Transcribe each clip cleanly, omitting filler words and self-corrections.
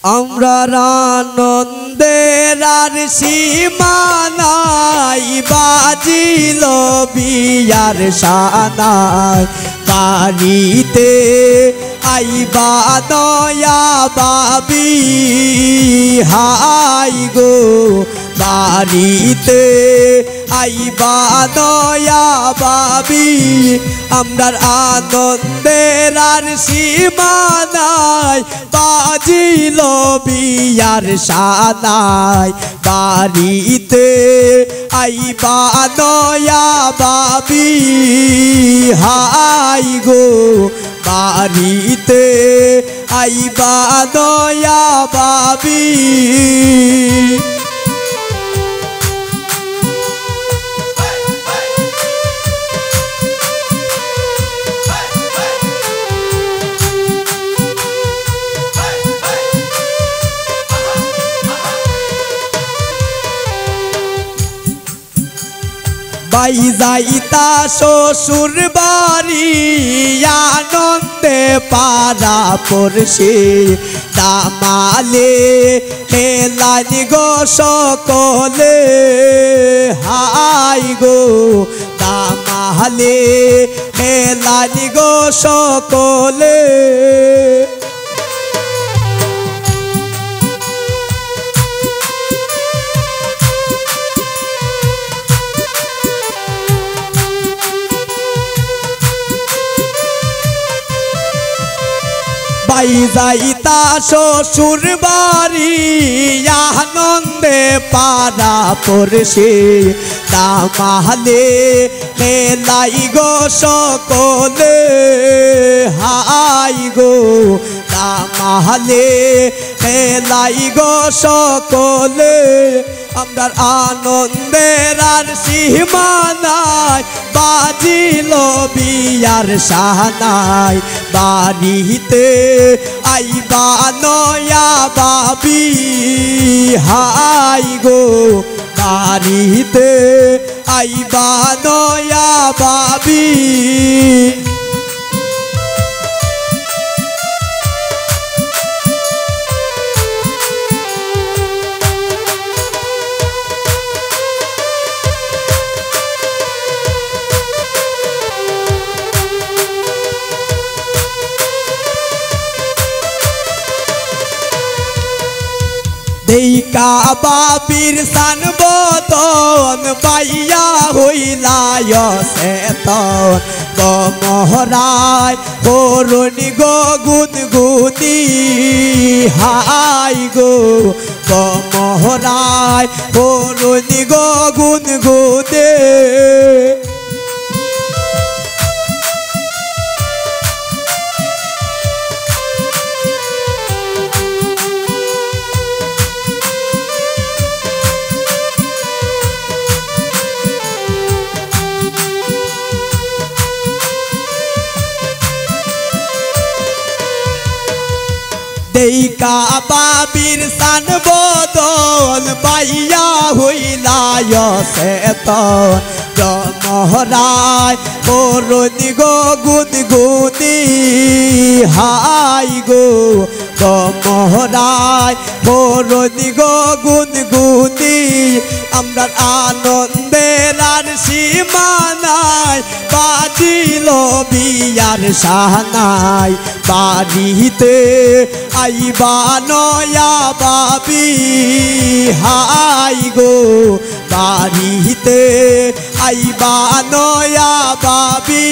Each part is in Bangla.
আমরার আনন্দের আর সীমা নাই, বাজিল বিয়ার সানাই। বাড়িতে আইবা দয়া বাবি, হাই গো বাড়িতে আইবা দয়া বাবি। আমরার আনন্দের আর সীমা নাই, বাজিল বিয়ার সানাই। বাড়িতে আইবা দয়া বাবি, হাই গো বাড়িতে আইবা দয়া বাবি। বাই যাইতা শ্বশুর বাড়ি, আনন্দে পারা পড়ছে দামালে হেলানি গো সকলে, হাই গো দামালে হেলানি গো সকলে। বাই যাইতা শ্বশুর বাড়ি, আনন্দে পারা পড়ছে দামালে হেলাই গো সকলে, হাই গো দামালে হেলাই গো সকলে। আমরার আনন্দের আর সীমা নাই, বাজিল বিয়ার সানাই। বাড়িতে আইবা নয়া বাবি, হাই গো বাড়িতে আইবা নয়া বাবি। দেইকা বাবির সান বদন, পাইয়া হইলায় সেতন গমহরায় করুণি গো গুনগুনি, হাই গো গমহরায় করুণি গো গুনগুনে। দেইকা বাবির সান বদন, পাইয়া হইলায় সেতন গমহরায় করুণি গো গুনগুনি, হাই গো গমহরায় করুণি গো গুনগুনি। আমরার আনন্দের আর সীমা নাই, বাজিল বিয়ার সানাই। বাড়িতে আইবা নয়া বাবি, হাই গো বাড়িতে আইবা নয়া বাবি।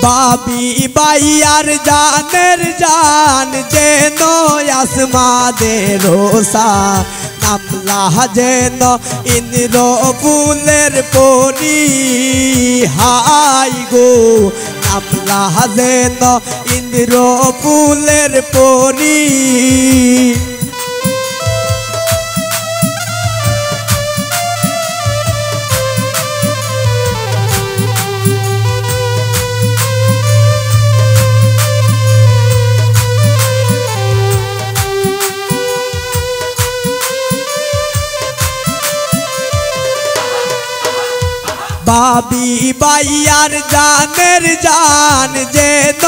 বাবি বাইয়ার জানের জান, যেন আসমাদের রোশান। নামলা যেন ইন্দ্র ফুলের পরি, হাই গো নামলা যেন ইন্দ্র ফুলের পরি। बाबी बाइयार जानेर जान जेन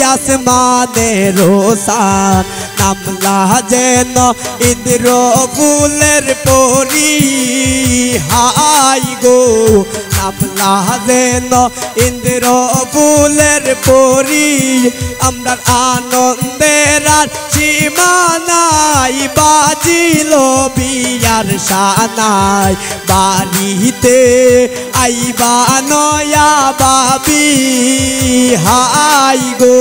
आसमानेर रोसान नामला जेन इंद्र फुलेर परी हाय गो नामला जेन इंद्र फुलेर परी आमरार आनंदेर आर सीमा नाई बाजिलो बियार सानाई बाड़ीते आइबा नया बाबी हाय गो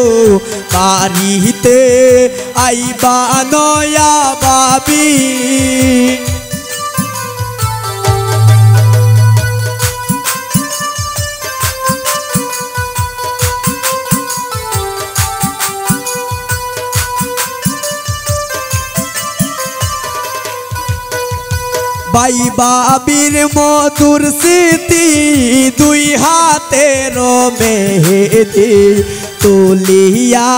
बाड़ीते आइबा नया बाबी बाई बाबीर मधुर स्मृति दुई हाथेर मेहेदी तुलिया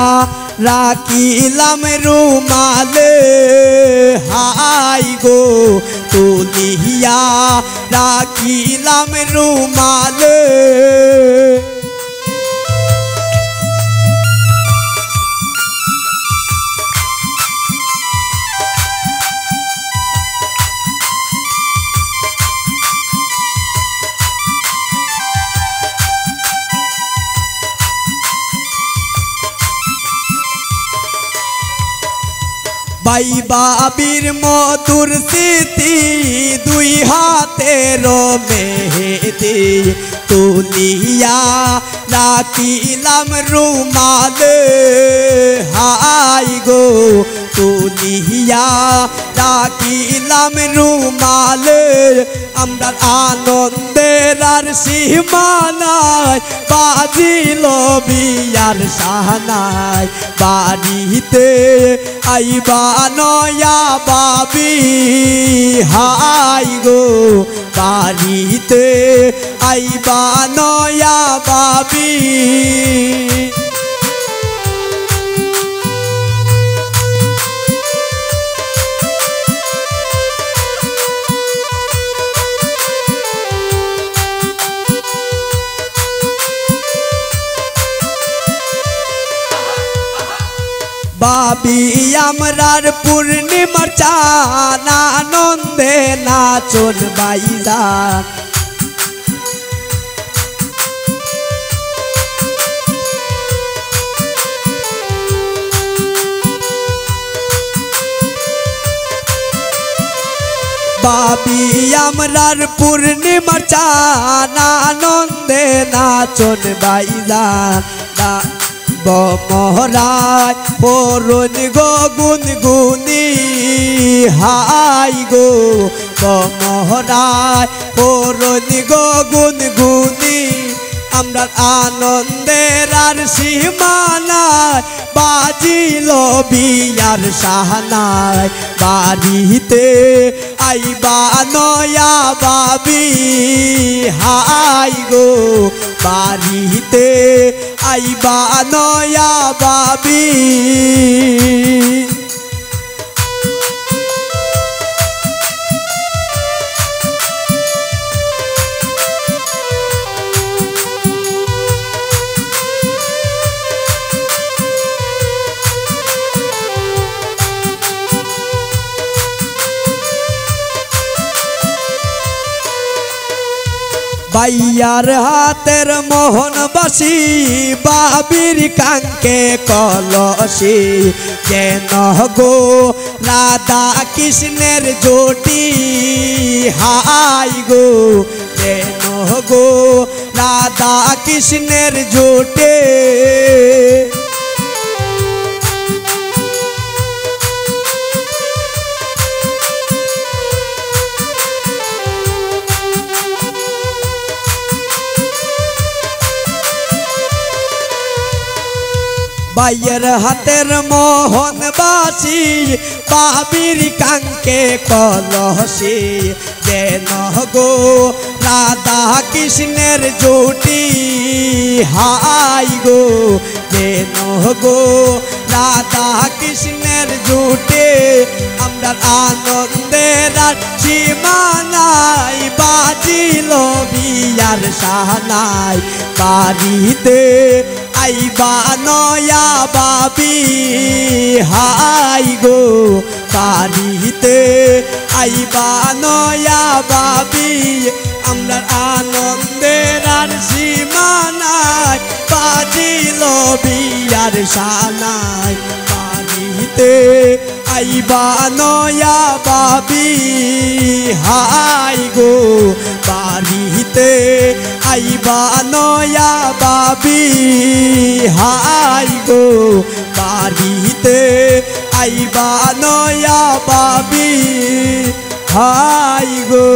राखिलाम रुमाले हाय गो तुलिया राखिलाम रुमाले बाई बाबीर मधुर स्मृति दुई हाथेर मेहेदी तुलिया राखिलाम रुमाले हाय गो तुलिया राखिलाम रुमाले आमरार आनंदेर आर सीमा नाई बाजिलो बियार सानाई बाड़ीते आइबा नया बाबी हाय गो बाड़ीते आइबा नया बाबी बाबी आमरार पूर्णिमार चान आनंदे नाचन बाइजान बाबी आमरार पूर्णिमार चान आनंदे नाचन बाइजान बमहराय परुन गो गुनगुनी हाय गो बमहराय परुन गो गुनगुनी आमरार आनंदेर आर सीमा नाई बाजिलो बियार सानाई बाड़ीते आइबा नया बाबी हाय गो बाड़ीते आइबा नया बाबी बाइयार हाथेर मोहनबासी बाबीर कांके कलसी जेन गो राधा कृष्णेर जोटी हाय गो जेन गो राधा कृष्णेर जोटे बाइयर हाथेर मोहनबासी बाबीर कांके कलसी जेन गो राधा कृष्णेर जोटी हाय गो जेन गो রাধা কৃষ্ণের জুটে আমরা আনন্দের আর সীমা নাই বাজিল বিয়ার সাহানাই বাড়িতে আইবা নয়া বাবি হাই গো বাড়িতে আইবা নয়া বাবি আমরা আনন্দের আর সীমা নাই বাজিল বিয়ার সাহানাই বাড়িতে আইবা নয়া বাবি হাই গো বাড়িতে আইবা নয়া বাবি হাই গো বাড়িতে আইবা নয়া বাবি হাই গো।